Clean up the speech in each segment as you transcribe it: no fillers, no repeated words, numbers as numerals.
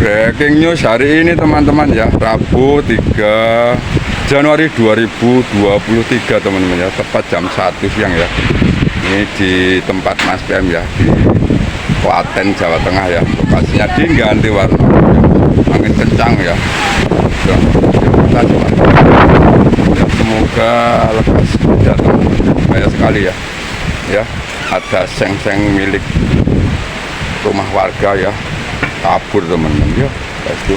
Breaking news hari ini teman-teman ya, Rabu 3 Januari 2023 teman-teman ya, tepat jam 1 siang ya. Ini di tempat Mas PM ya, di Klaten, Jawa Tengah ya. Lokasinya di Ganti Warna. Angin kencang ya. Ya, kita coba. Ya, semoga lekas ya teman-teman. Banyak sekali ya. Ya, ada seng-seng milik rumah warga ya. Kabur teman-teman ya, let's go.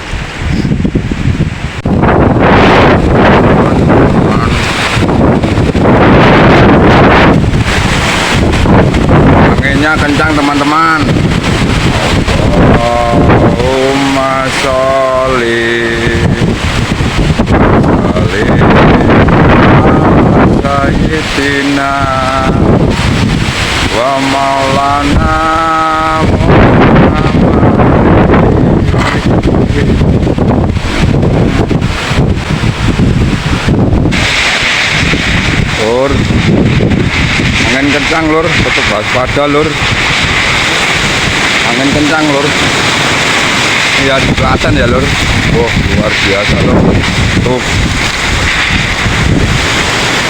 Anginnya kencang teman-teman. Allahumma sholli sayyidina wa maulana Lur, angin kencang lur, tetap waspada lur. Angin kencang lur. Ya di Klaten ya lur. Wah, luar biasa lur. Tuh.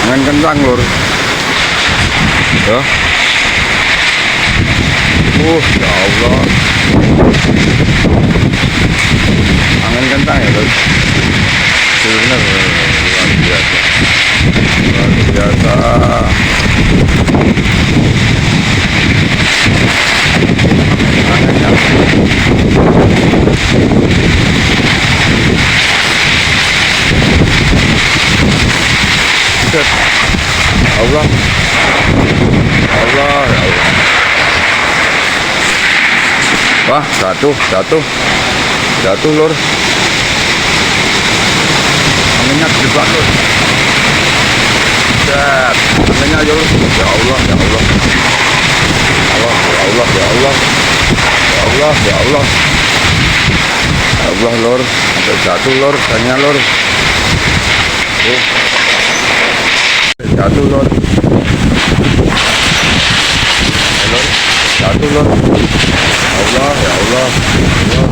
Angin kencang lur. Ya. Ya Allah. Angin kencang ya lur. Benar luar biasa. Luar biasa. Allah, Allah, ya Allah. Wah, jatuh lur. Anginnya gede banget lur. Set, anginnya aja lur. Ya Allah, ya Allah. Allah, ya Allah, ya Allah. Ya Allah, ya Allah. Ya Allah lur, sampai jatuh lur, tanya lur. Jatuh lur. Lur, jatuh lur. Allah, ya Allah. Allah.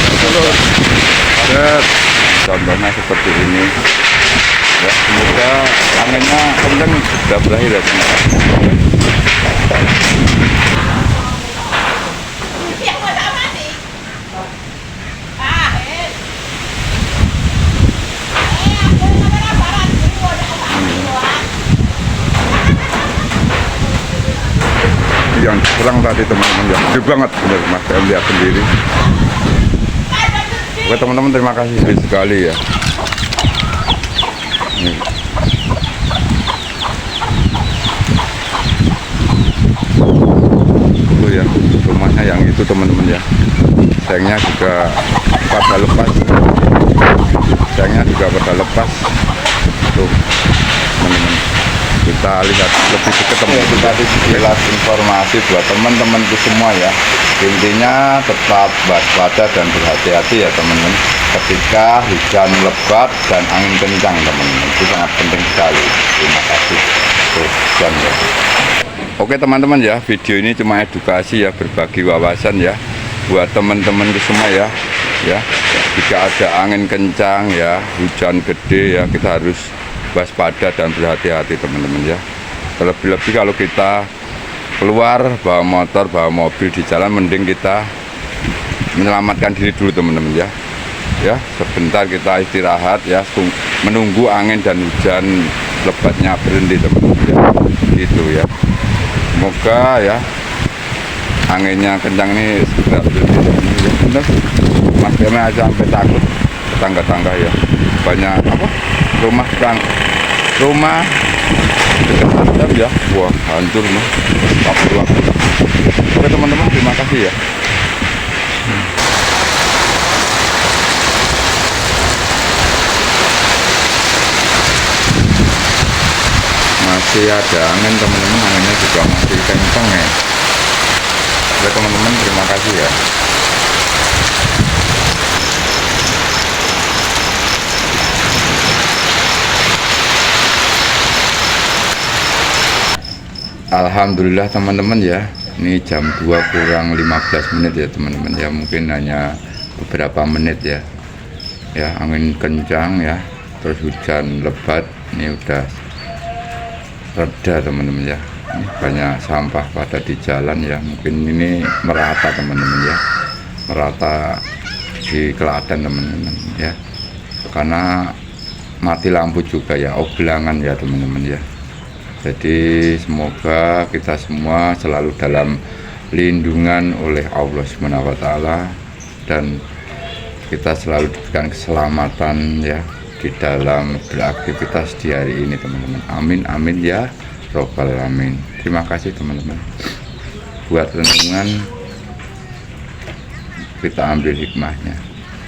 Jatuh lur. Set. Contohnya seperti ini. Ya, semoga anginnya kencang sudah berakhir ya teman-teman. Yang kurang tadi teman-teman ya, gede banget bener Mas saya lihat sendiri. Oke teman-teman, terima kasih sekali ya. Ini. Itu ya rumahnya yang itu teman-teman ya, sengnya juga pada lepas, sengnya juga pada lepas tuh teman-teman. Kita lihat lebih dekat teman-teman. Tadi sekilas informasi buat teman-temanku semua ya. Intinya tetap waspada dan berhati-hati ya teman-teman. Ketika hujan lebat dan angin kencang teman-teman, itu sangat penting sekali. Terima kasih. Tuh, ya. Oke teman-teman ya, video ini cuma edukasi ya, berbagi wawasan ya buat teman-temanku semua ya. Ya, jika ada angin kencang ya, hujan gede ya, kita harus waspada dan berhati-hati teman-teman ya. Terlebih-lebih kalau kita keluar bawa motor, bawa mobil di jalan, mending kita menyelamatkan diri dulu teman-teman ya. Ya, sebentar kita istirahat ya, menunggu angin dan hujan lebatnya berhenti teman-teman ya. Gitu ya. Semoga ya anginnya kencang ini segera berhenti teman-teman ya. Bener. Mas Keme aja sampai takut tetangga-tangga ya. Banyak apa? Rumah dekat ya, wah hancur nih. Oke teman-teman, terima kasih ya. Masih ada angin teman-teman, anginnya juga masih kenceng ya. Oke teman-teman, terima kasih ya. Alhamdulillah teman-teman ya, ini jam 2 kurang 15 menit ya teman-teman ya, mungkin hanya beberapa menit ya. Ya, angin kencang ya, terus hujan lebat, ini udah reda teman-teman ya. Ini banyak sampah pada di jalan ya, mungkin ini merata teman-teman ya, merata di Klaten teman-teman ya, karena mati lampu juga ya, oblangan ya teman-teman ya. Jadi semoga kita semua selalu dalam lindungan oleh Allah Subhanahu wa taala, dan kita selalu diberikan keselamatan ya di dalam beraktivitas di hari ini teman-teman. Amin amin ya robbal alamin. Terima kasih teman-teman. Buat renungan kita ambil hikmahnya.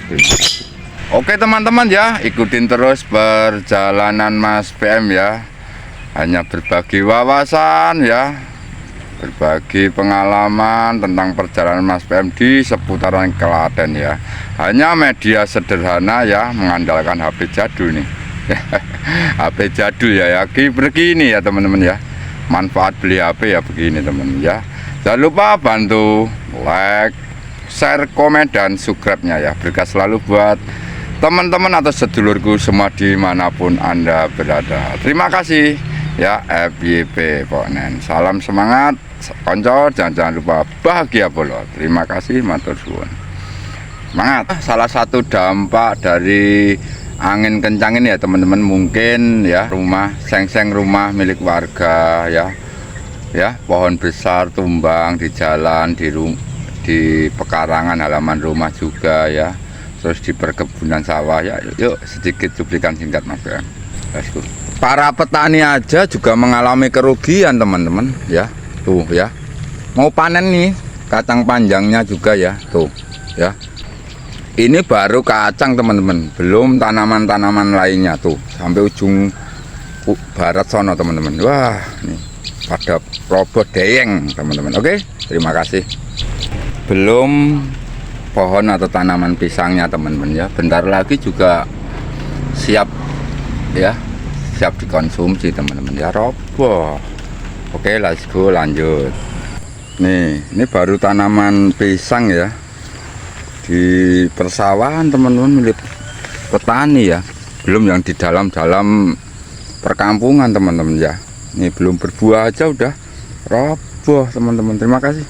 Terima kasih. Oke teman-teman ya, ikutin terus perjalanan Mas PM ya. Hanya berbagi wawasan ya, berbagi pengalaman tentang perjalanan Mas PM di seputaran Klaten ya. Hanya media sederhana ya, mengandalkan HP jadul nih. HP jadul ya, begini ya teman-teman ya. Manfaat beli HP ya begini teman-teman ya. Jangan lupa bantu like, share, komen, dan subscribe-nya ya. Berkah selalu buat teman-teman atau sedulurku semua dimanapun Anda berada. Terima kasih ya, FYP Poknen. Salam semangat, konco, jangan lupa bahagia polo. Terima kasih, matur suwun. Semangat. Salah satu dampak dari angin kencang ini ya teman-teman, mungkin ya rumah seng-seng rumah milik warga ya, pohon besar tumbang di jalan, di pekarangan halaman rumah juga ya, terus di perkebunan sawah ya. Yuk sedikit cuplikan singkat Mas ya. Para petani aja juga mengalami kerugian teman-teman ya. Tuh ya, mau panen nih kacang panjangnya juga ya, tuh ya. Ini baru kacang teman-teman, belum tanaman-tanaman lainnya tuh sampai ujung barat sono teman-teman. Wah, nih pada robot deyeng teman-teman. Oke, terima kasih. Belum pohon atau tanaman pisangnya teman-teman ya, bentar lagi juga siap ya, siap dikonsumsi teman-teman ya, roboh. Oke, let's go, lanjut. Nih, ini baru tanaman pisang ya, di persawahan teman-teman milik petani ya, belum yang di dalam perkampungan teman-teman ya. Ini belum berbuah aja udah roboh teman-teman. Terima kasih.